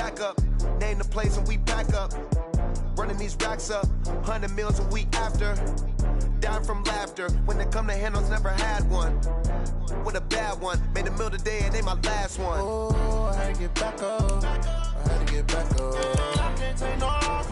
stack up. Name the place and we pack up. Running these racks up, 100 meals a week after. Down from laughter, when they come to handles, never had one. With a bad one, made a meal today and ain't my last one. Oh, I had to get back up. I had to get back up. I can't take no loss.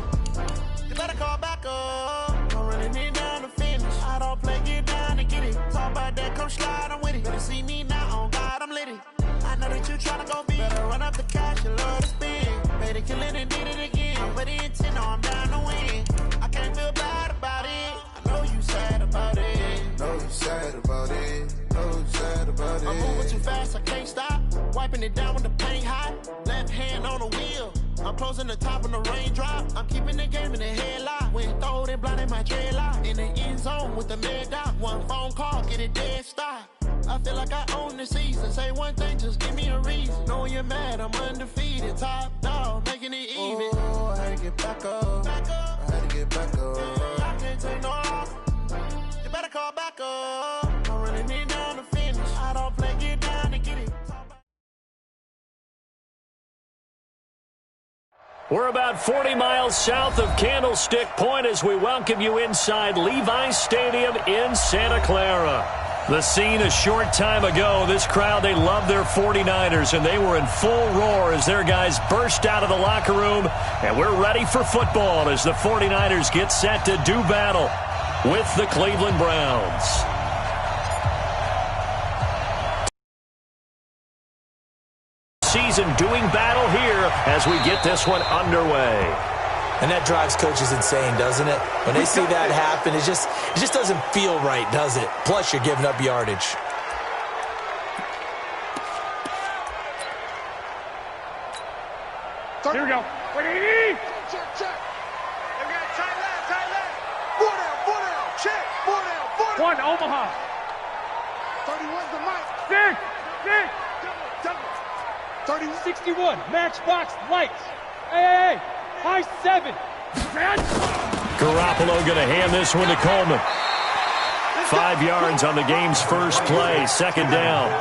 You better call back up. I'm running it down to finish. I don't play, get down and get it. Talk about that, come slide, I'm with it. Better see me now, on God, I'm litty. I know that you tryna go big. Better run up the cash, you love to spin. Made it, kill it, and did it again. I'm with the intent, no, I'm down to win. I can't feel bad about it. I know you sad about it. Know you sad about it. Know you sad about it. I'm moving too fast, I can't stop. Wiping it down when the paint hot. Left hand on the wheel. I'm closing the top when the raindrop. I'm keeping the game in the headlock. When throwed and blinded my dreadlock. In the end zone with the mad dot. One phone call, get it dead stop. I feel like I own the season. Say one thing, just give me a reason. Knowing you're mad, I'm undefeated. Top dog, making it even. Oh, I had to get back up. I had to get back up. I can't take no loss. You better call back up. I'm running it down to finish. I don't play, get down to get it. We're about 40 miles south of Candlestick Point as we welcome you inside Levi's Stadium in Santa Clara. The scene a short time ago, this crowd, they love their 49ers, and they were in full roar as their guys burst out of the locker room. And we're ready for football as the 49ers get set to do battle with the Cleveland Browns. Season doing battle here as we get this one underway. And that drives coaches insane, doesn't it? When they see that happen, it just doesn't feel right, does it? Plus, you're giving up yardage. Here we go. Check, check. They got tight left. 4 down. Check. 4 down. One, Omaha. 31's the mic. Six. Double. 31. 61. Matchbox lights. Hey. High 7. Garoppolo going to hand this one to Coleman. 5 yards on the game's first play, second down.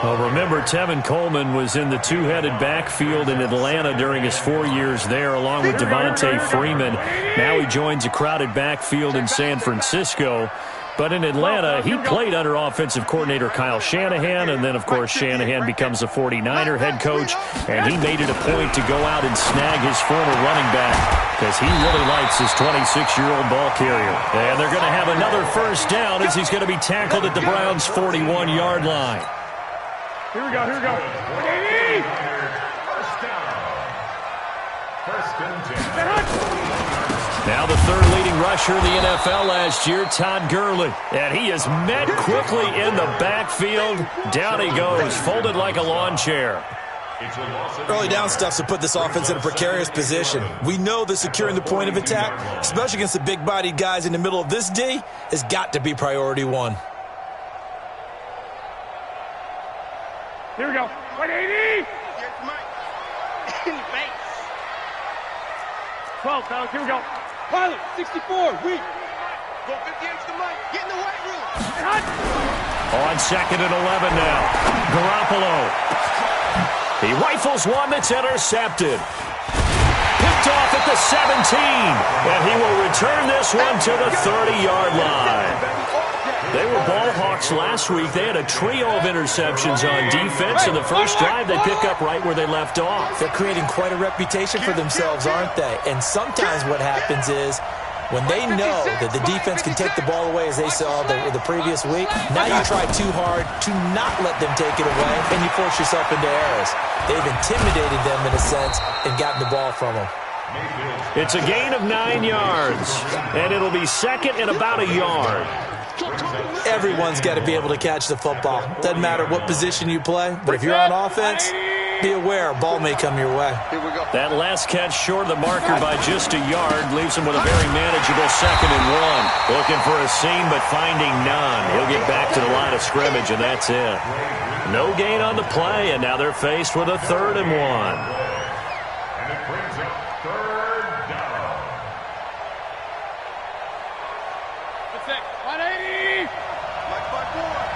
Well, remember, Tevin Coleman was in the two-headed backfield in Atlanta during his 4 years there, along with Devontae Freeman. Now he joins a crowded backfield in San Francisco. But in Atlanta, he played under offensive coordinator Kyle Shanahan, and then, of course, Shanahan becomes a 49er head coach, and he made it a point to go out and snag his former running back because he really likes his 26-year-old ball carrier. And they're going to have another first down as he's going to be tackled at the Browns' 41-yard line. Here we go. First and 10. Now the third leading rusher in the NFL last year, Todd Gurley. And he is met quickly in the backfield. Down he goes, folded like a lawn chair. Early down stuffs to put this offense in a precarious position. We know that securing the point of attack, especially against the big-bodied guys in the middle of this D, has got to be priority one. Here we go. 180. Here's Mike. In the face. 12, fellas. Here we go. Pilot, 64, weak. Go 50 inch the mic. Get in the weight room. On second and 11 now. Garoppolo. He rifles one that's intercepted. Picked off at the 17. And he will return this one to the 30-yard line. They were ball hawks last week. They had a trio of interceptions on defense. In the first drive, they pick up right where they left off. They're creating quite a reputation for themselves, aren't they? And sometimes what happens is when they know that the defense can take the ball away, as they saw the previous week, now you try too hard to not let them take it away, and you force yourself into errors. They've intimidated them in a sense and gotten the ball from them. It's a gain of 9 yards, and it'll be second and about a yard. Everyone's got to be able to catch the football. Doesn't matter what position you play, but if you're on offense, be aware a ball may come your way. That last catch short of the marker by just a yard leaves him with a very manageable second and 1. Looking for a seam, but finding none. He'll get back to the line of scrimmage, and that's it. No gain on the play, and now they're faced with a 3rd and 1. And it brings up 3rd down. That's it. 180. Mike by 4.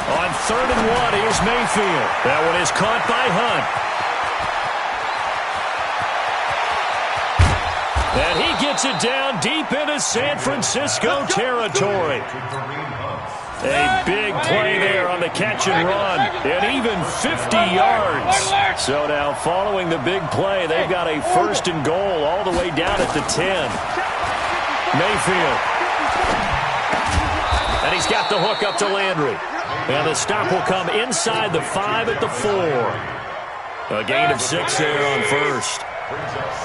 On 3rd and 1. Here's Mayfield. That one is caught by Hunt. And he gets it down deep into San Francisco territory. A big play there on the catch and run, and even 50 yards. So now following the big play, they've got a 1st and goal all the way down at the 10. Mayfield. And he's got the hook up to Landry. And the stop will come inside the 5 at the 4. A gain of 6 there on 1st.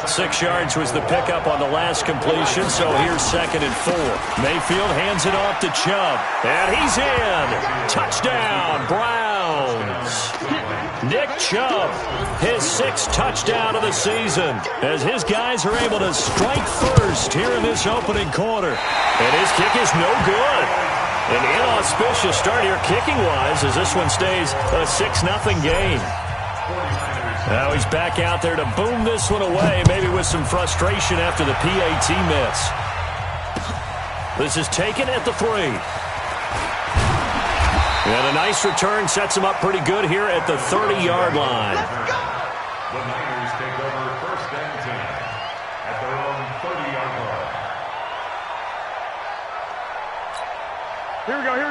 6 yards was the pickup on the last completion, so here's 2nd and 4. Mayfield hands it off to Chubb, and he's in. Touchdown, Browns. Nick Chubb, his 6th touchdown of the season, as his guys are able to strike first here in this opening quarter. And his kick is no good. An inauspicious start here kicking-wise as this one stays a 6-0 game. Now he's back out there to boom this one away, maybe with some frustration after the PAT miss. This is taken at the 3. And a nice return sets him up pretty good here at the 30-yard line. The Niners take over 1st and 10 at their own 30-yard line.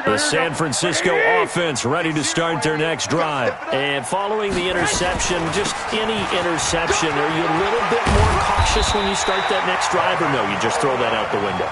The San Francisco offense ready to start their next drive. And following the interception, just any interception, are you a little bit more cautious when you start that next drive, or no, you just throw that out the window?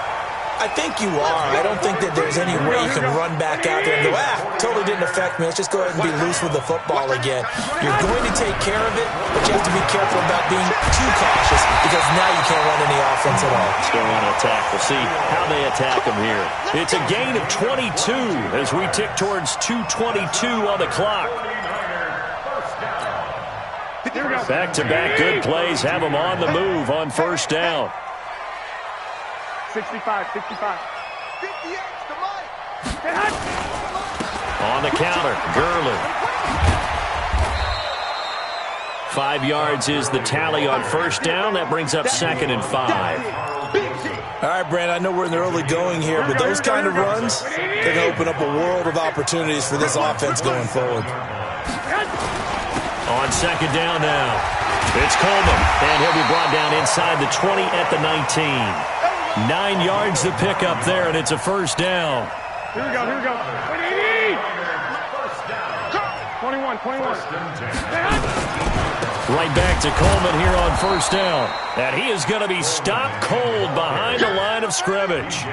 I think you are. I don't think that there's any way you can run back out there and go, totally didn't affect me. Let's just go ahead and be loose with the football again. You're going to take care of it, but you have to be careful about being too cautious because now you can't run any offense at all. Let's go on an attack. We'll see how they attack them here. It's a gain of 22 as we tick towards 2:22 on the clock. Back-to-back good plays have them on the move on 1st down. 65. 58 to Mike. On the counter, Gurley. 5 yards is the tally on 1st down. That brings up 2nd and 5. All right, Brand, I know we're in the early going here, but those kind of runs, they can open up a world of opportunities for this offense going forward. On 2nd down now, it's Coleman, and he'll be brought down inside the 20 at the 19. 9 yards to pick up there, and it's a 1st down. Here we go. 21. Right back to Coleman here on 1st down. And he is going to be stopped cold behind the line of scrimmage.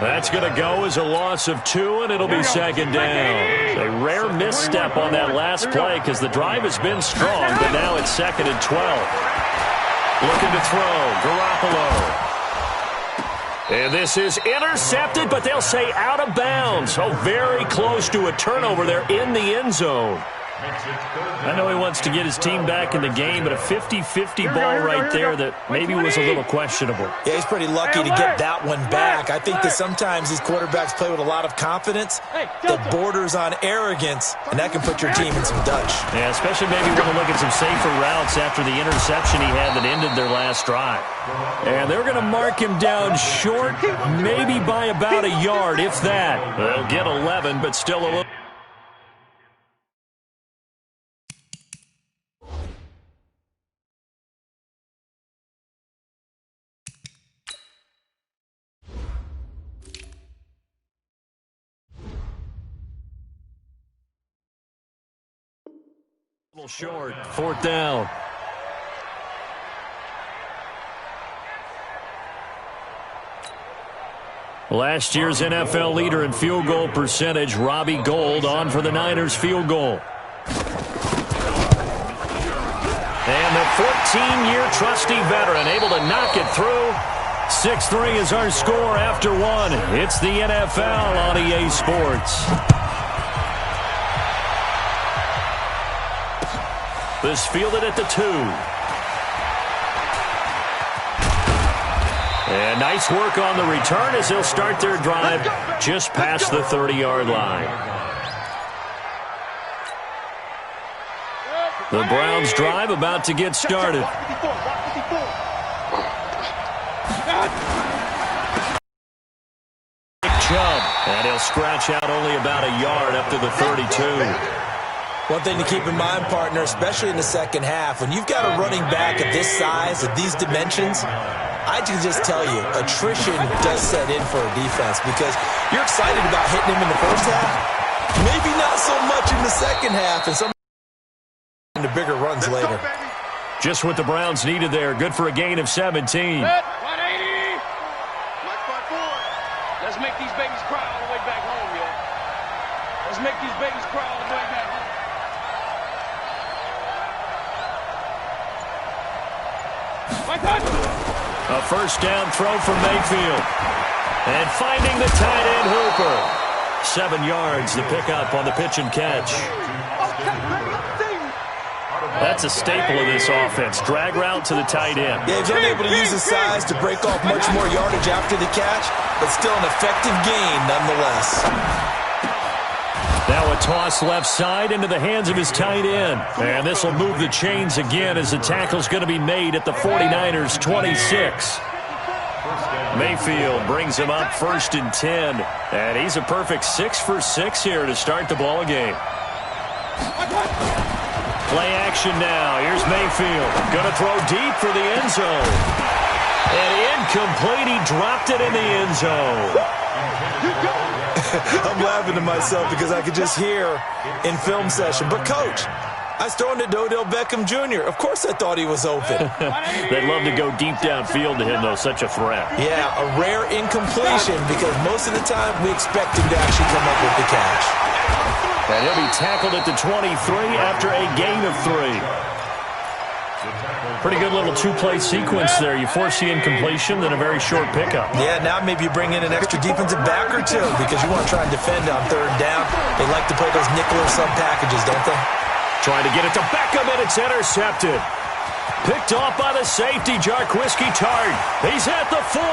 That's going to go as a loss of 2, and it'll be 2nd down. A rare misstep on that last play because the drive has been strong, but now it's 2nd and 12. Looking to throw, Garoppolo. And this is intercepted, but they'll say out of bounds. So very close to a turnover there in the end zone. I know he wants to get his team back in the game, but a 50-50 ball right there that maybe was a little questionable. Yeah, he's pretty lucky to get that one back. I think that sometimes these quarterbacks play with a lot of confidence that borders on arrogance, and that can put your team in some Dutch. Yeah, especially maybe when you look at some safer routes after the interception he had that ended their last drive. And they're going to mark him down short, maybe by about a yard, if that. They'll get 11, but still a little. Short, 4th down. Last year's NFL leader in field goal percentage, Robbie Gould, on for the Niners field goal. And the 14-year trusty veteran able to knock it through. 6-3 is our score after 1. It's the NFL on EA Sports. This fielded at the 2. And nice work on the return as they'll start their drive just past the 30-yard line. The Browns' drive about to get started. Chubb, And he'll scratch out only about a yard up to the 32. One thing to keep in mind, partner, especially in the second half, when you've got a running back of this size, of these dimensions, I can just tell you, attrition does set in for a defense because you're excited about hitting him in the first half. Maybe not so much in the second half and some in the bigger runs later. Just what the Browns needed there. Good for a gain of 17. 180. Let's make these babies cry all the way back home, yo. Let's make these babies cry all the way back home. A first down throw from Mayfield. And finding the tight end Hooper. 7 yards to pick up on the pitch and catch. That's a staple of this offense. Drag route to the tight end. Yeah, he's unable to use his size to break off much more yardage after the catch, but still an effective gain nonetheless. Now a toss left side into the hands of his tight end. And this will move the chains again as the tackle's going to be made at the 49ers' 26. Mayfield brings him up 1st and 10. And he's a perfect 6 for 6 here to start the ball game. Play action now. Here's Mayfield. Going to throw deep for the end zone. And incomplete. He dropped it in the end zone. I'm laughing to myself because I could just hear in film session. But, Coach, I was throwing to Odell Beckham Jr. Of course I thought he was open. They'd love to go deep downfield to him, though. Such a threat. Yeah, a rare incompletion because most of the time we expect him to actually come up with the catch. And he'll be tackled at the 23 after a gain of 3. Pretty good little two-play sequence there. You force the incompletion, then a very short pickup. Yeah, now maybe you bring in an extra defensive back or two because you want to try and defend on 3rd down. They like to play those nickel or sub packages, don't they? Trying to get it to Beckham, and it's intercepted. Picked off by the safety, Jarquiski Tart. He's at the 40,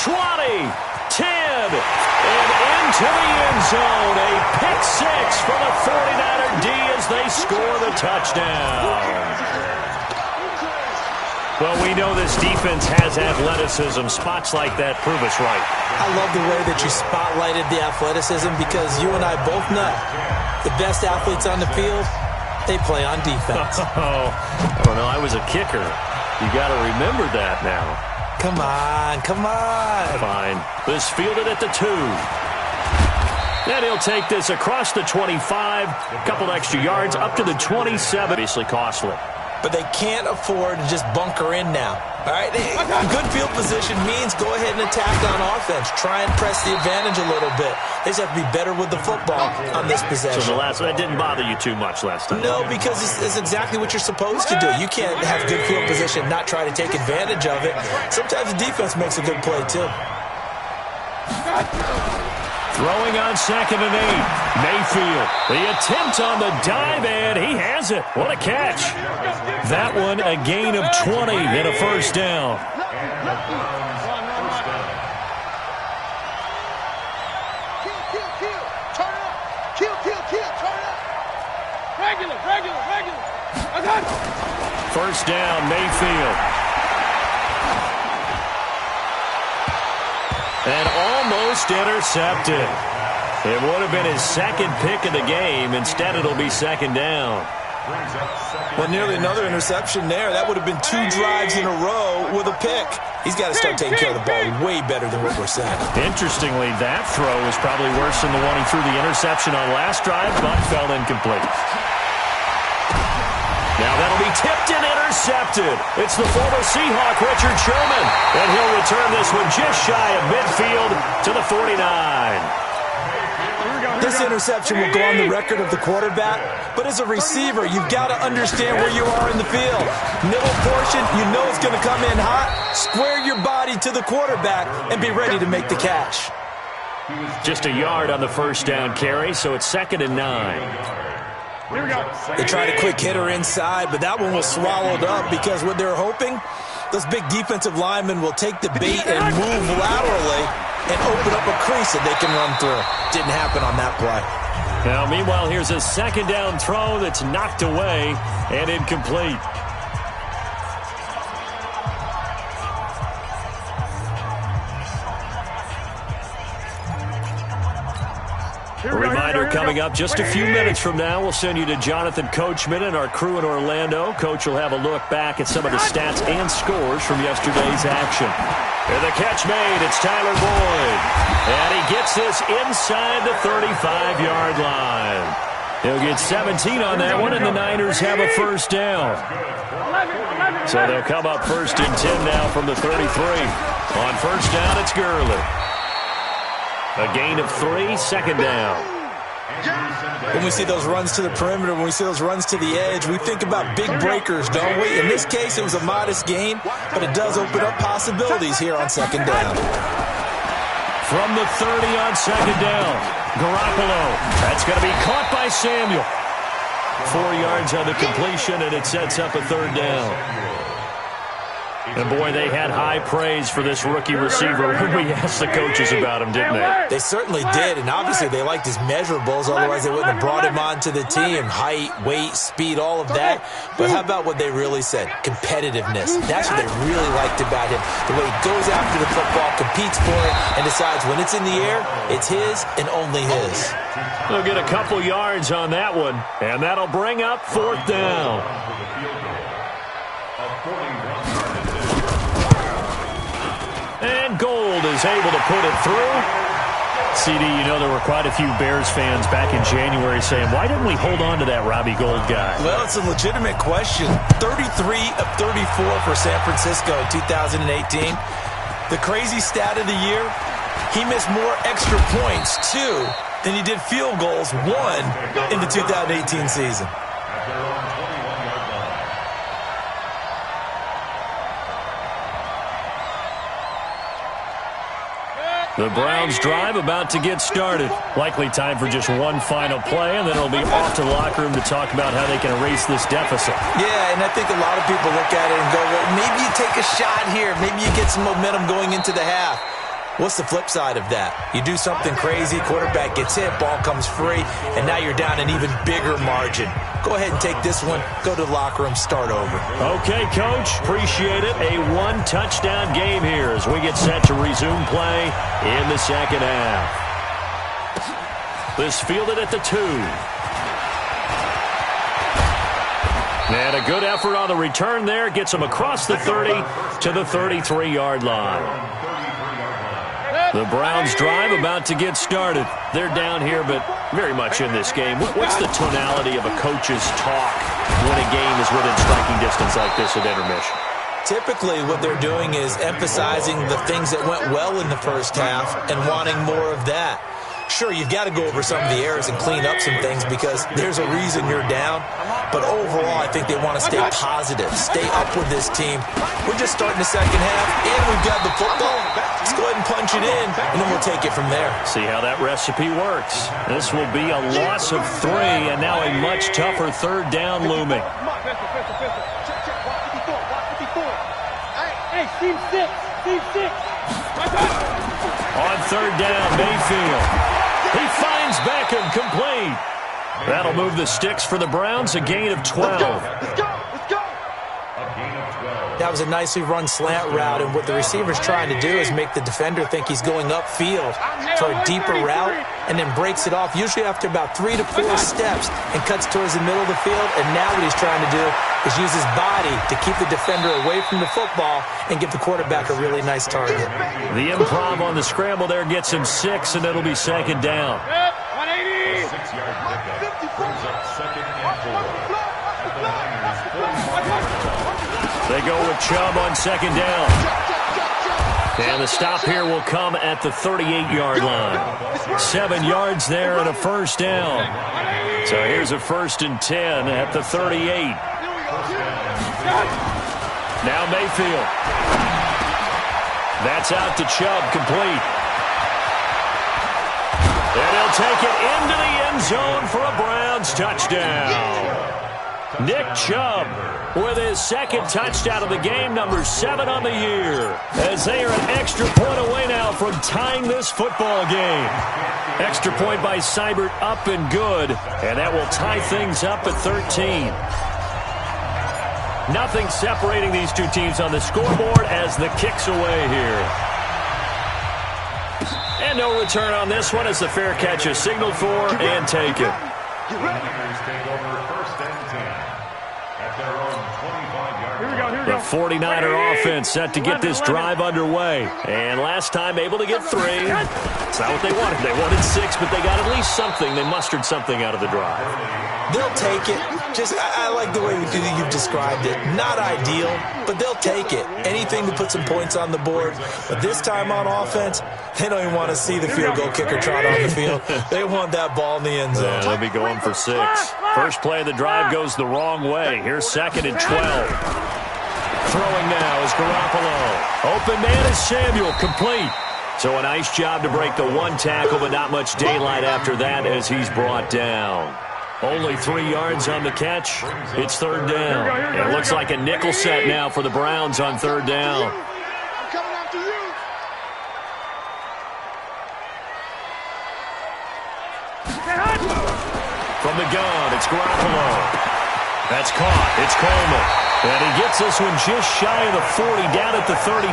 20, 10, and into the end zone. A pick 6 for the 49er D as they score the touchdown. Well, we know this defense has athleticism. Spots like that prove us right. I love the way that you spotlighted the athleticism because you and I both know the best athletes on the field, they play on defense. Oh, I don't know. I was a kicker. You got to remember that now. Come on, come on. Fine. This fielded at the 2. Then he'll take this across the 25. A couple extra yards up to the 27. Obviously costly. But they can't afford to just bunker in now. All right, good field position means go ahead and attack on offense. Try and press the advantage a little bit. They just have to be better with the football on this possession. So that didn't bother you too much last time? No, because it's exactly what you're supposed to do. You can't have good field position and not try to take advantage of it. Sometimes the defense makes a good play, too. Throwing on 2nd and 8. Mayfield. The attempt on the dive, and he has it. What a catch. That one a gain of 20 and a first down. Regular. First down, Mayfield. And almost intercepted. It would have been his 2nd pick of the game. Instead, it'll be 2nd down. Well, nearly another interception there. That would have been 2 drives in a row with a pick. He's got to start taking care of the ball way better than what we're saying. Interestingly, that throw was probably worse than the one he threw the interception on last drive, but fell incomplete. Now that'll be tipped and intercepted. It's the former Seahawk, Richard Sherman. And he'll return this one just shy of midfield to the 49. This interception will go on the record of the quarterback, but as a receiver, you've got to understand where you are in the field. Middle portion, you know it's going to come in hot. Square your body to the quarterback and be ready to make the catch. Just a yard on the first down carry, so it's 2nd and 9. Here we go. They tried a quick hitter inside, but that one was swallowed up because what they're hoping, those big defensive linemen will take the bait and move laterally and open up a crease that they can run through. Didn't happen on that play. Now, meanwhile, here's a 2nd down throw that's knocked away and incomplete. A reminder coming up just a few minutes from now, we'll send you to Jonathan Coachman and our crew in Orlando. Coach will have a look back at some of the stats and scores from yesterday's action. And the catch made. It's Tyler Boyd. And he gets this inside the 35-yard line. He'll get 17 on that one, and the Niners have a first down. So they'll come up 1st and 10 now from the 33. On first down, it's Gurley. A gain of 3, second down. When we see those runs to the perimeter, when we see those runs to the edge, we think about big breakers, don't we? In this case, it was a modest gain, but it does open up possibilities here on second down. From the 30 on second down, Garoppolo. That's going to be caught by Samuel. 4 yards on the completion, and it sets up a third down. And, boy, they had high praise for this rookie receiver when we asked the coaches about him, didn't they? They certainly did, and obviously they liked his measurables. Otherwise, they wouldn't have brought him onto the team. Height, weight, speed, all of that. But how about what they really said? Competitiveness. That's what they really liked about him. The way he goes after the football, competes for it, and decides when it's in the air, it's his and only his. They'll get a couple yards on that one, and that'll bring up 4th down. And Gold is able to put it through. CD, you know there were quite a few Bears fans back in January saying, why didn't we hold on to that Robbie Gold guy? Well, it's a legitimate question. 33 of 34 for San Francisco in 2018. The crazy stat of the year, he missed more extra points, 2, than he did field goals, 1, in the 2018 season. The Browns drive about to get started. Likely time for just one final play, and then it'll be off to the locker room to talk about how they can erase this deficit. Yeah, and I think a lot of people look at it and go, well, maybe you take a shot here. Maybe you get some momentum going into the half. What's the flip side of that? You do something crazy, quarterback gets hit, ball comes free, and now you're down an even bigger margin. Go ahead and take this one, go to the locker room, start over. Okay, Coach, appreciate it. A one-touchdown game here as we get set to resume play in the second half. This fielded at the 2. And a good effort on the return there. Gets them across the 30 to the 33-yard line. The Browns drive about to get started. They're down here, but very much in this game. What's the tonality of a coach's talk when a game is within striking distance like this at intermission? Typically, what they're doing is emphasizing the things that went well in the first half and wanting more of that. Sure, you've got to go over some of the errors and clean up some things because there's a reason you're down. But overall, I think they want to stay positive, stay up with this team. We're just starting the second half, and we've got the football. Let's go ahead and punch it in, and then we'll take it from there. See how that recipe works. This will be a loss of 3, and now a much tougher third down looming. Hey, team 6. On third down, Mayfield. He finds Beckham, complete. That'll move the sticks for the Browns, a gain of 12. Let's go. That was a nicely run slant route, and what the receiver's trying to do is make the defender think he's going upfield for a deeper route and then breaks it off, usually after about 3 to 4 steps, and cuts towards the middle of the field. And now what he's trying to do is use his body to keep the defender away from the football and give the quarterback a really nice target. The improv on the scramble there gets him 6, and it'll be second down. 180. 6-yard pickup brings up 2nd and 4. They go with Chubb on second down. And the stop here will come at the 38-yard line. 7 yards there and a first down. So here's a 1st and 10 at the 38. Now Mayfield. That's out to Chubb, complete. And he'll take it into the end zone for a Browns touchdown. Nick Chubb with his 2nd touchdown of the game, number 7 on the year, as they are an extra point away now from tying this football game. Extra point by Seibert, up and good, and that will tie things up at 13. Nothing separating these two teams on the scoreboard as the kick's away here. And no return on this one as the fair catch is signaled for and taken. The Niners take over 1st and 10 at their own 25-yard line. The 49er offense set to get this drive underway. And last time able to get 3. It's not what they wanted. They wanted 6, but they got at least something. They mustered something out of the drive. They'll take it. I like the way you've described it. Not ideal, but they'll take it. Anything to put some points on the board. But this time on offense, they don't even want to see the field goal kicker trot on the field. They want that ball in the end zone. Yeah, they'll be going for 6. First play of the drive goes the wrong way. Here's 2nd and 12. Throwing now is Garoppolo. Open man is Samuel, complete. So a nice job to break the 1 tackle, but not much daylight after that as he's brought down. Only 3 yards on the catch. It's 3rd down. And it looks like a nickel set now for the Browns on 3rd down. I'm coming after you. From the gun, it's Garoppolo. That's caught. It's Coleman. And he gets this one just shy of the 40, down at the 39.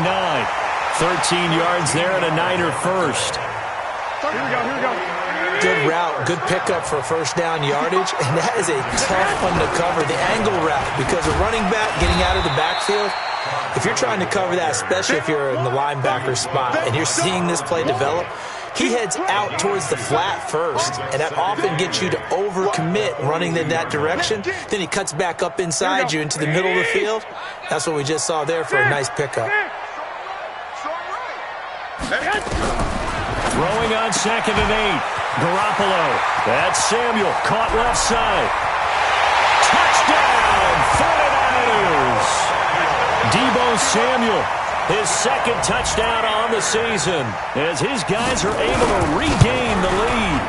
13 yards there and a Niner first. Here we go. Good route, good pickup for first down yardage, and that is a tough one to cover, the angle route, because a running back getting out of the backfield, if you're trying to cover that, especially if you're in the linebacker spot and you're seeing this play develop, he heads out towards the flat first, and that often gets you to overcommit running in that direction. Then he cuts back up inside you into the middle of the field. That's what we just saw there for a nice pickup. Throwing on 2nd and 8. Garoppolo. That's Samuel. Caught left side. Touchdown, 49ers. Deebo Samuel. His 2nd touchdown on the season as his guys are able to regain the lead.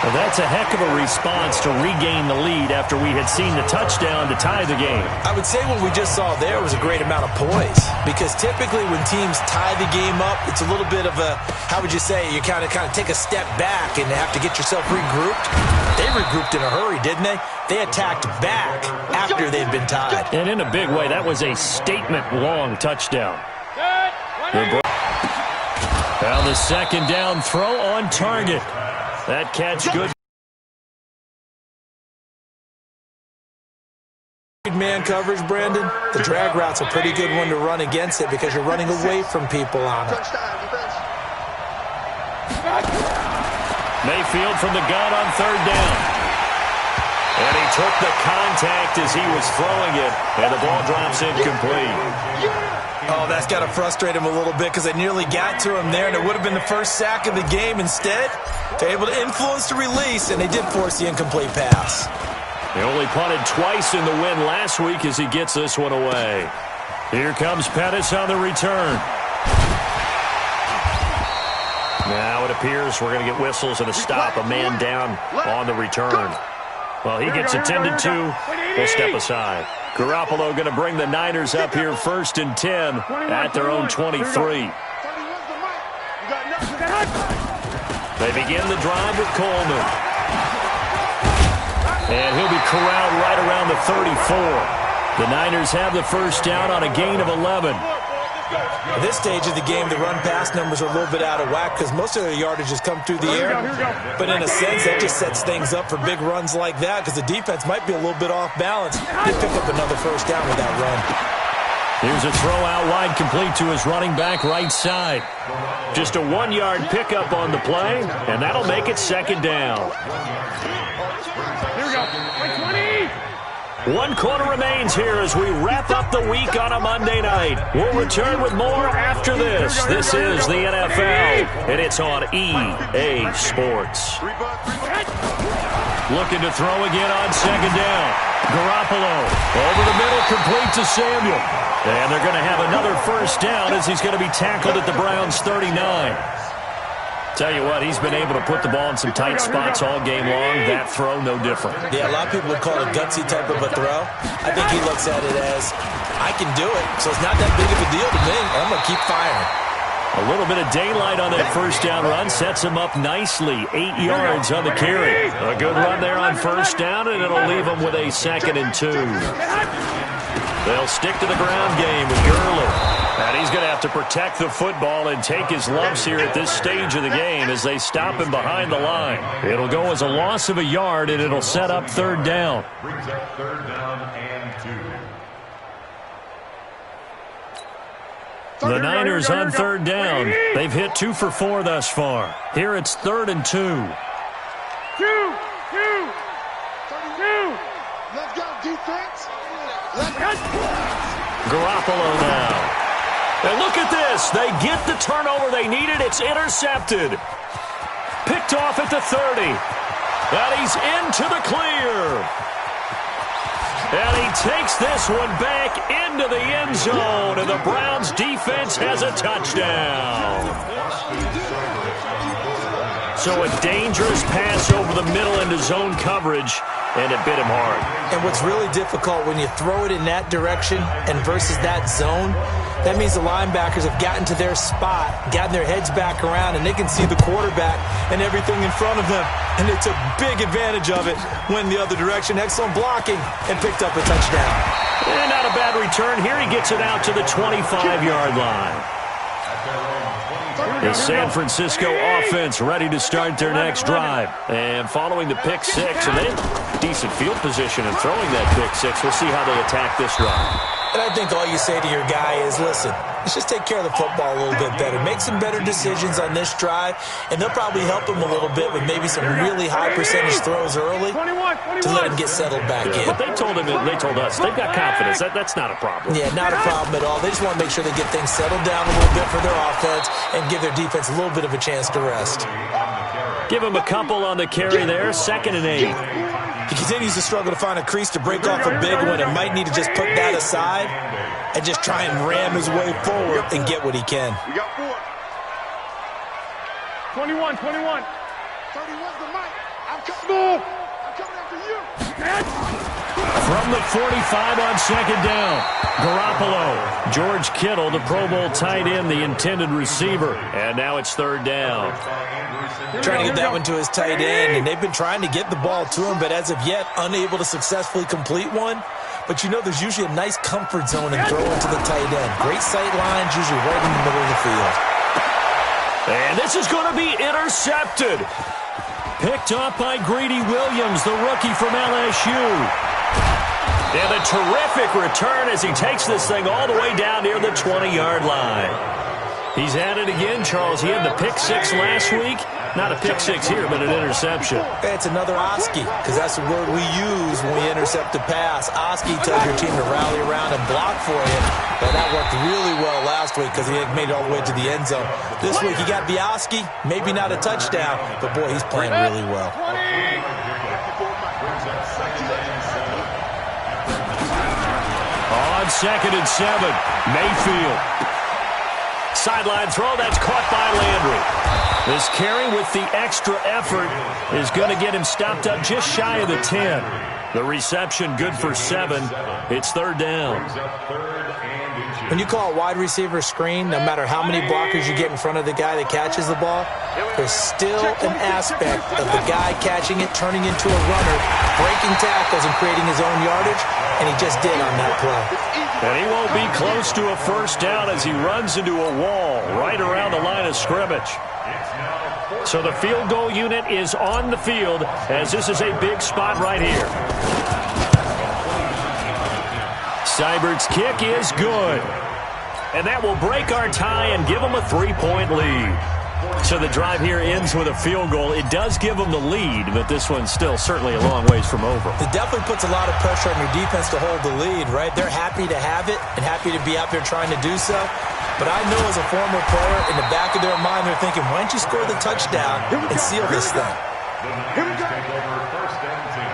Well, that's a heck of a response to regain the lead after we had seen the touchdown to tie the game. I would say what we just saw there was a great amount of poise, because typically when teams tie the game up, it's a little bit of a, how would you say, you kind of take a step back and have to get yourself regrouped. They regrouped in a hurry, didn't they? They attacked back after they'd been tied. And in a big way, that was a statement-long touchdown. Now the 2nd down throw on target. That catch good. Man coverage, Brandon. The drag route's a pretty good one to run against it because you're running away from people on it. Mayfield from the gun on 3rd down. And he took the contact as he was throwing it, and the ball drops incomplete. Oh, that's got to frustrate him a little bit because they nearly got to him there, and it would have been the first sack of the game. Instead, they're able to influence the release, and they did force the incomplete pass. He only punted twice in the win last week as he gets this one away. Here comes Pettis on the return. Now it appears we're going to get whistles and a stop. A man down on the return. Well, he gets attended to. We'll step aside. Garoppolo going to bring the Niners up here 1st and 10 at their own 23. They begin the drive with Coleman. And he'll be corralled right around the 34. The Niners have the first down on a gain of 11. At this stage of the game, the run-pass numbers are a little bit out of whack because most of their yardage has come through the air. But in a sense, that just sets things up for big runs like that because the defense might be a little bit off balance. They pick up another first down with that run. Here's a throw out wide, complete to his running back right side. Just a 1-yard pickup on the play, and that'll make it 2nd down. Here we go. 1 quarter remains here as we wrap up the week on a Monday night. We'll return with more after this. This is the NFL, and it's on EA Sports. Looking to throw again on 2nd down. Garoppolo over the middle, complete to Samuel. And they're going to have another first down as he's going to be tackled at the Browns' 39. Tell you what, he's been able to put the ball in some tight spots all game long. That throw, no different. Yeah, a lot of people would call it a gutsy type of a throw. I think he looks at it as, I can do it, so it's not that big of a deal to me. I'm going to keep firing. A little bit of daylight on that first down run sets him up nicely. 8 yards on the carry. A good run there on first down, and it'll leave him with a 2nd and 2. They'll stick to the ground game with Gurley. And he's going to have to protect the football and take his lumps here at this stage of the game as they stop him behind the line. It'll go as a loss of a yard, and it'll set up third down. Brings up third down and 2. The Niners on third down. They've hit 2 for 4 thus far. Here it's 3rd and 2. 2. Let's go, defense. Let's go. Garoppolo now. And look at this. They get the turnover they needed. It's intercepted. Picked off at the 30. And he's into the clear. And he takes this one back into the end zone. And the Browns defense has a touchdown. So a dangerous pass over the middle into zone coverage. And it bit him hard. And what's really difficult when you throw it in that direction and versus that zone, that means the linebackers have gotten to their spot, gotten their heads back around, and they can see the quarterback and everything in front of them. And it's a big advantage of it when the other direction. Excellent blocking and picked up a touchdown. And not a bad return. Here he gets it out to the 25-yard line. The San Francisco offense ready to start their next drive. And following the pick six, and they have decent field position in throwing that pick six. We'll see how they attack this drive. And I think all you say to your guy is, listen, let's just take care of the football a little bit better. Make some better decisions on this drive, and they'll probably help him a little bit with maybe some really high percentage throws early to let him get settled back in. But they told us, they've got confidence. That's not a problem. Yeah, not a problem at all. They just want to make sure they get things settled down a little bit for their offense and give their defense a little bit of a chance to rest. Give him a couple on the carry there, 2nd and 8. He continues to struggle to find a crease to break off a big one and might need to just put that aside and just try and ram his way forward and get what he can. We got 4. 21. 31's the mic. I'm coming after you. From the 45 on 2nd down, Garoppolo. George Kittle, the Pro Bowl tight end, the intended receiver. And now it's 3rd down. Trying to get that one to his tight end, and they've been trying to get the ball to him, but as of yet, unable to successfully complete one. But you know there's usually a nice comfort zone in throwing to the tight end. Great sight lines, usually right in the middle of the field. And this is going to be intercepted. Picked up by Greedy Williams, the rookie from LSU. And a terrific return as he takes this thing all the way down near the 20-yard line. He's had it again, Charles. He had the pick six last week. Not a pick six here, but an interception. It's another Oski, because that's the word we use when we intercept a pass. Oski tells your team to rally around and block for you. But that worked really well last week because he made it all the way to the end zone. This week he got the Oski, maybe not a touchdown, but boy, he's playing really well. On 2nd and 7, Mayfield. Sideline throw, that's caught by Landry. This carry with the extra effort is going to get him stopped up just shy of the 10. The reception good for 7. It's 3rd down. When you call a wide receiver screen, no matter how many blockers you get in front of the guy that catches the ball, there's still an aspect of the guy catching it, turning into a runner, breaking tackles and creating his own yardage, and he just did on that play. And he won't be close to a 1st down as he runs into a wall right around the line of scrimmage. So the field goal unit is on the field as this is a big spot right here. Seibert's kick is good. And that will break our tie and give them a 3-point lead. So the drive here ends with a field goal. It does give them the lead, but this one's still certainly a long ways from over. It definitely puts a lot of pressure on your defense to hold the lead, right? They're happy to have it and happy to be out there trying to do so. But I know as a former player, in the back of their mind, they're thinking, why don't you score the touchdown and seal this thing? Here we go. Take over 1st and 10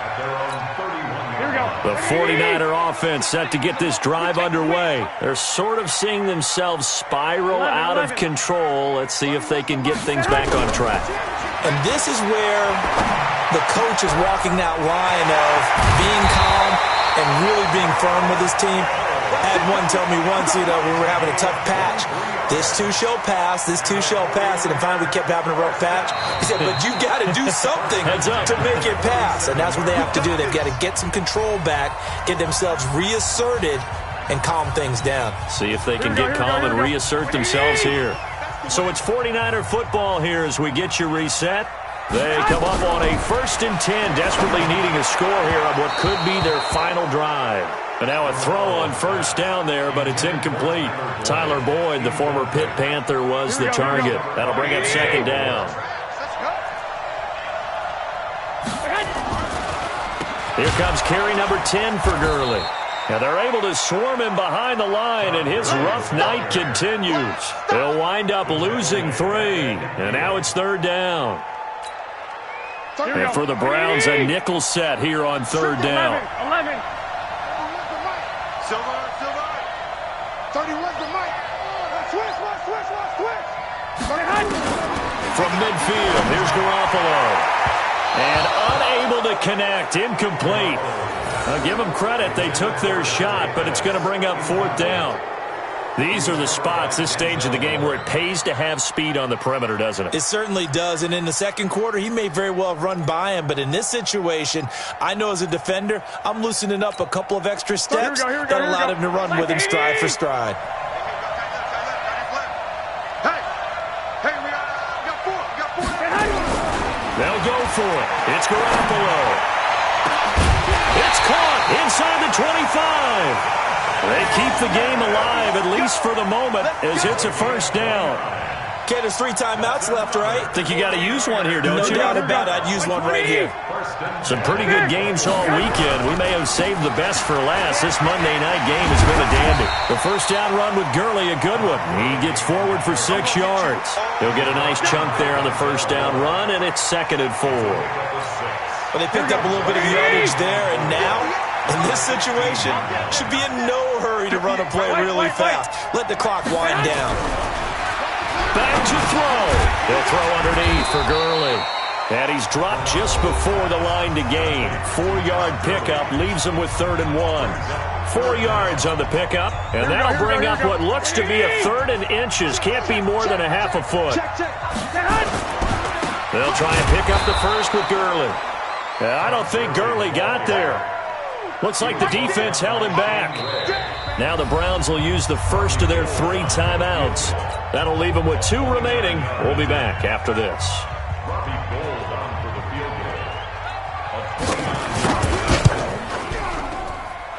at their own 31. Here we go. The 49er offense set to get this drive underway. They're sort of seeing themselves spiral out of control. Let's see if they can get things back on track. And this is where the coach is walking that line of being calm and really being firm with his team. I had one tell me once, we were having a tough patch. This too shall pass, this too shall pass. And then finally we kept having a rough patch. He said, but you got to do something to make it pass. And that's what they have to do. They've got to get some control back, get themselves reasserted, and calm things down. See if they can get calm and reassert themselves here. So it's 49er football here as we get you reset. They come up on a 1st and 10, desperately needing a score here on what could be their final drive. And now a throw on 1st down there, but it's incomplete. Tyler Boyd, the former Pitt Panther, was the target. That'll bring up 2nd down. Here comes carry number 10 for Gurley. And they're able to swarm him behind the line, and his rough night continues. They'll wind up losing 3. And now it's 3rd down. And for the Browns, a nickel set here on 3rd down. 11. Silver. 31's the mic. Switch. From midfield, here's Garoppolo. And unable to connect, incomplete. I'll give them credit, they took their shot, but it's going to bring up 4th down. These are the spots, this stage of the game, where it pays to have speed on the perimeter, doesn't it? It certainly does, and in the 2nd quarter, he may very well have run by him, but in this situation, I know as a defender, I'm loosening up a couple of extra steps that allowed him to run with him stride for stride. They'll go for it. It's Garoppolo. It's caught inside the 25. They keep the game alive, at least for the moment, as it's a 1st down. Okay, there's 3 timeouts left, right? Think you got to use one here, don't you? No doubt about it. I'd use one right here. Some pretty good games all weekend. We may have saved the best for last. This Monday night game has been a dandy. The 1st down run with Gurley, a good one. He gets forward for 6 yards. He'll get a nice chunk there on the 1st down run, and it's 2nd and 4. Well, they picked up a little bit of yardage there, and now, in this situation, should be in no hurry to run a play really fast. Let the clock wind down. Back to throw. They'll throw underneath for Gurley. And he's dropped just before the line to gain. 4-yard pickup leaves him with 3rd and 1. 4 yards on the pickup, and that'll bring up what looks to be a 3rd and inches. Can't be more than a half a foot. They'll try and pick up the 1st with Gurley. I don't think Gurley got there. Looks like the defense held him back. Now the Browns will use the 1st of their 3 timeouts. That'll leave them with 2 remaining. We'll be back after this.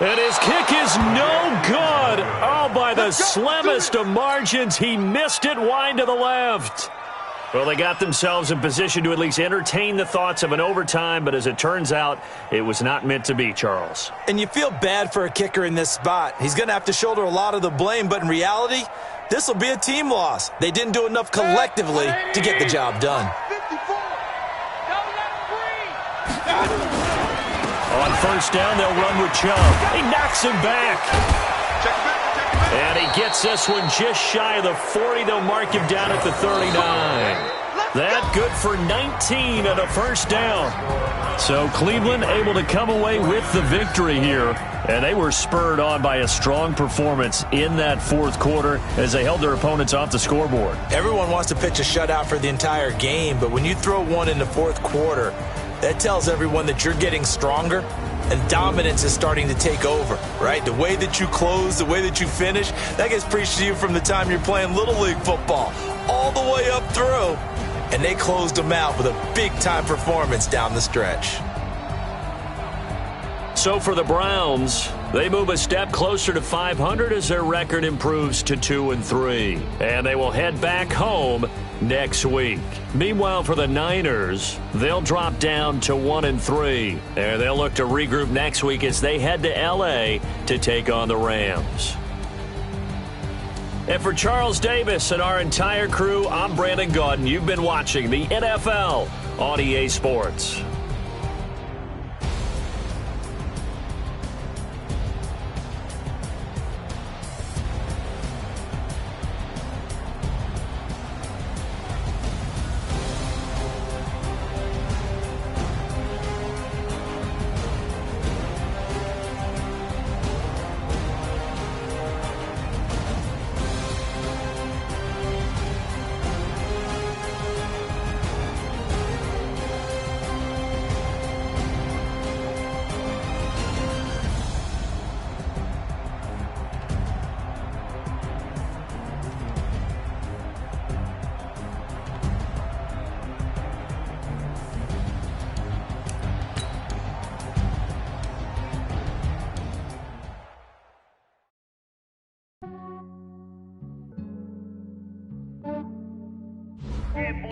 And his kick is no good. Oh, by the slimmest of margins, he missed it wide to the left. Well, they got themselves in position to at least entertain the thoughts of an overtime, but as it turns out, it was not meant to be, Charles. And you feel bad for a kicker in this spot. He's going to have to shoulder a lot of the blame, but in reality, this will be a team loss. They didn't do enough collectively to get the job done. On 1st down, they'll run with Chubb. He knocks him back. And he gets this one just shy of the 40. They'll mark him down at the 39. That good for 19 and a 1st down. So Cleveland able to come away with the victory here. And they were spurred on by a strong performance in that 4th quarter as they held their opponents off the scoreboard. Everyone wants to pitch a shutout for the entire game, but when you throw one in the 4th quarter, that tells everyone that you're getting stronger and dominance is starting to take over, right? The way that you close, the way that you finish, that gets preached to you from the time you're playing Little League football all the way up through. And they closed them out with a big-time performance down the stretch. So for the Browns, they move a step closer to 500 as their record improves to 2-3. And they will head back home next week. Meanwhile, for the Niners, they'll drop down to 1-3. And they'll look to regroup next week as they head to L.A. to take on the Rams. And for Charles Davis and our entire crew, I'm Brandon Gaudin. You've been watching the NFL on EA Sports.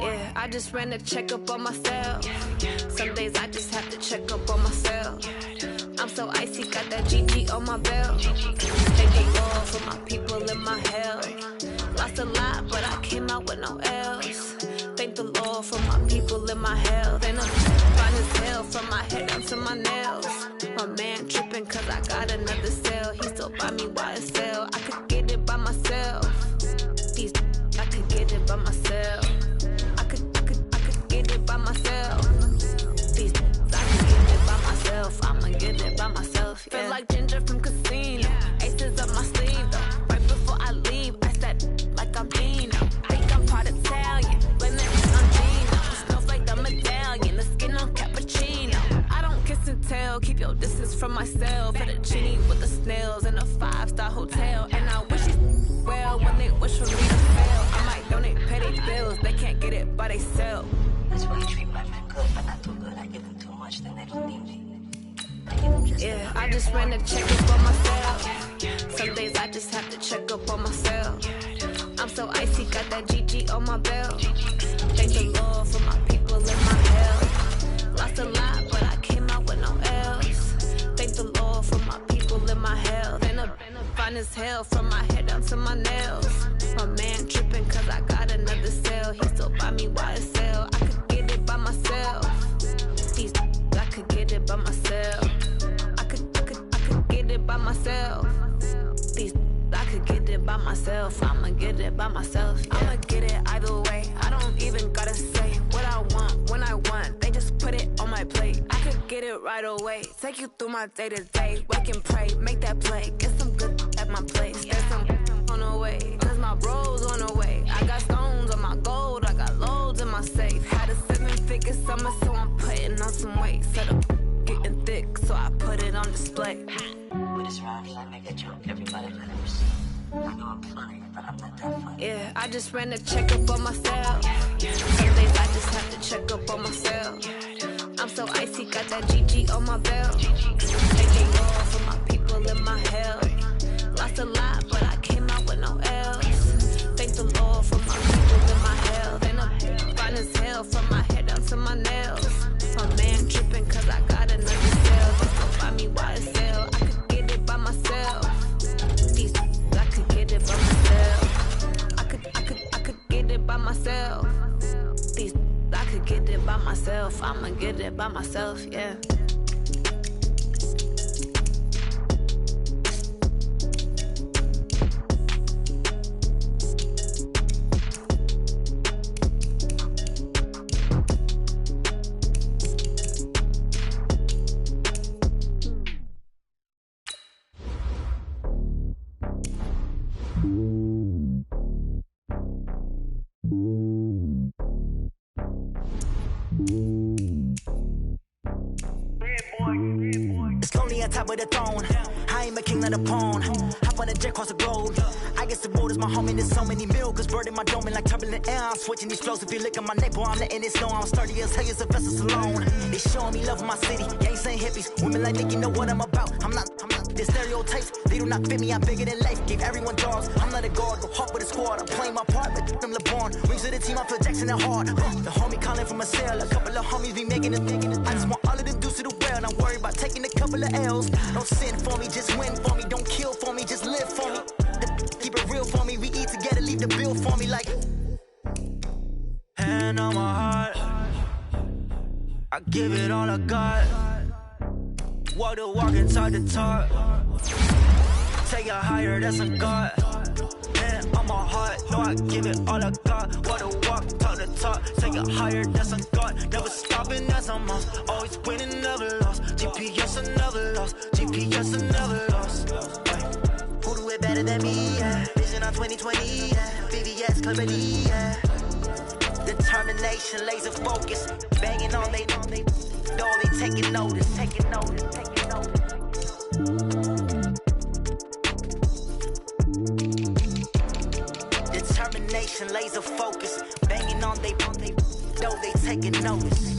Yeah, I just ran a checkup on myself. Some days I just have to check up on myself. I'm so icy, got that GG on my belt. Thank the Lord for my people in my health. Lost a lot, but I came out with no L's. Thank the Lord for my people in my health. And I'm fine as hell from my head down to my nails. My man tripping cause I got another cell. He still buy me YSL. I could get it by myself. I could get it by myself. I could get it by myself. These I could get it by myself. I'ma get it by myself. Yeah. Feel like Ginger from Casino. Aces up my sleeve though. Right before I leave, I said like I'm Dino. Think I'm part Italian. Blame it on Gino. Snowflake the medallion. The skin on cappuccino. I don't kiss and tell. Keep your distance from myself. At a genie with the snails in a 5-star hotel. And I wish you well when they wish for me to fail. I might donate petty bills. They can't get it by themselves. That's why you treat my men good, but not too good. I give them too much, then they don't need me. Yeah, I just ran a checkup on myself. Some days I just have to check up on myself. I'm so icy, got that GG on my belt. Thank the Lord for my people in my health. Lost a lot, but I came out with no L's. Thank the Lord for my people in my health. And I'm fine as hell from my head down to my nails. My man tripping cause I got another cell. He still buy me YSL. I could get it by myself. I could get it by myself. I could get it by myself. I could get it by myself. I'ma get it by myself. Yeah. I'ma get it either way. I don't even gotta say what I want when I want. They just put it on my plate. I could get it right away. Take you through my day to day. Wake and pray, make that play. Get some good at my place. There's some on the way. Cause my bros on the way. I got stones on my gold. I got loads in my safe. Had a 7-figure summer, so I'm putting on some weight. Set up getting thick, so I put it on display. With this round, I make a joke everybody let ever see. I know I'm funny, but I'm not that funny. Yeah, I just ran a checkup on myself. Some days I just have to check up on myself. I'm so icy, got that GG on my belt. Thank the Lord for my people in my health. Lost a lot, but I came out with no L's. Thank the Lord for my people in my health. And I'm fine as hell from my head down to my nails. My man tripping cause I got another cell. They still buy me YSL. I could get it by myself. I could get it by myself. I could get it by myself. I could get it by myself. I'ma get it by myself, yeah. It's lonely on top of the throne. I ain't a king, not a pawn. Hop on a jet across the globe. I guess the road is my home and there's so many milkers burning my dome like turbulent air. I'm switching these flows. If you look at my neck, boy, I'm letting it snow. I'm sturdy as hell as a vessel alone. They showing me love in my city. Gang saying hippies. Women like Nicky know what I'm about. I'm not the stereotypes. They do not fit me. I'm bigger than life. Gave everyone dogs. I'm not a guard. Go hop with a squad. I'm playing my part like them LeBron. Rings to the team. I feel Jackson and hard. The homie calling from a cell. A couple of homies be making it. I just want all of them dudes to the well. Not worry about taking a couple of L's. Don't sin for me, just win for me. Don't kill for me, just live for me. Keep it real for me. We eat together, leave the bill for me like. Hand on my heart, I give it all I got. Walk the walk and talk the talk. Take it higher, that's a God. Hand on my heart, no, I give it all I got. Walk the walk, talk the talk. Take it higher, that's a God. Never stopping, that's a must. Always winning, never lost. GPS, I never lost. GPS, I never lost. Who do it better than me? Yeah. Vision on 2020. Yeah. VVS, Clarity. Yeah. Determination, laser focus. Banging on they know they taking notice. Taking notice. Taking notice. Determination, laser focus. Banging on they know they taking notice.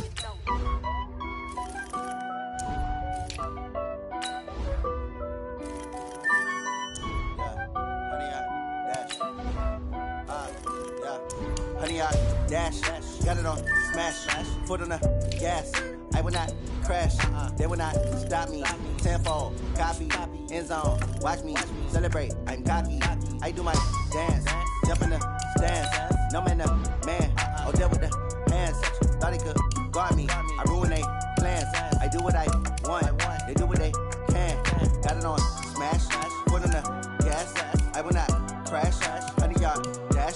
dash. Got it on smash, foot on the gas. I will not crash, they will not stop me. Tenfold, copy, end zone. Watch me celebrate, I'm cocky. I do my dance, jump in the stands. No man, the man, oh, deal with the hands. Thought he could guard me, I ruin they plans. I do what I want, they do what they can. Got it on smash, foot on the gas. I will not crash, 100-yard dash,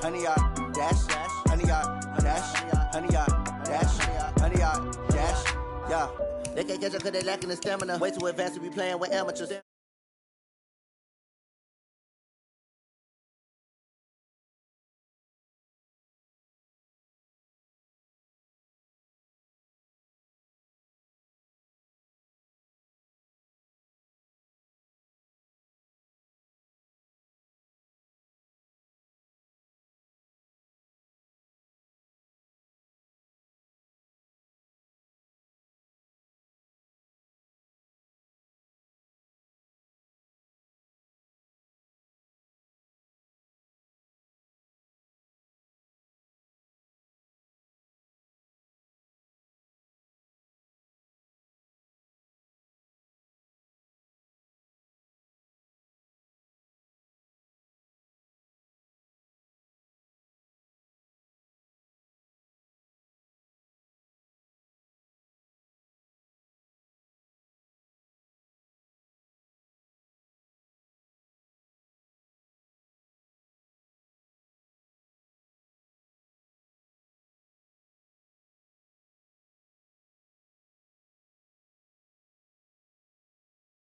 100-yard dash, 100-yard dash, 100-yard dash, 100-yard dash, yeah. They can't catch up cause they lacking the stamina. Way too advanced to be playing with amateurs.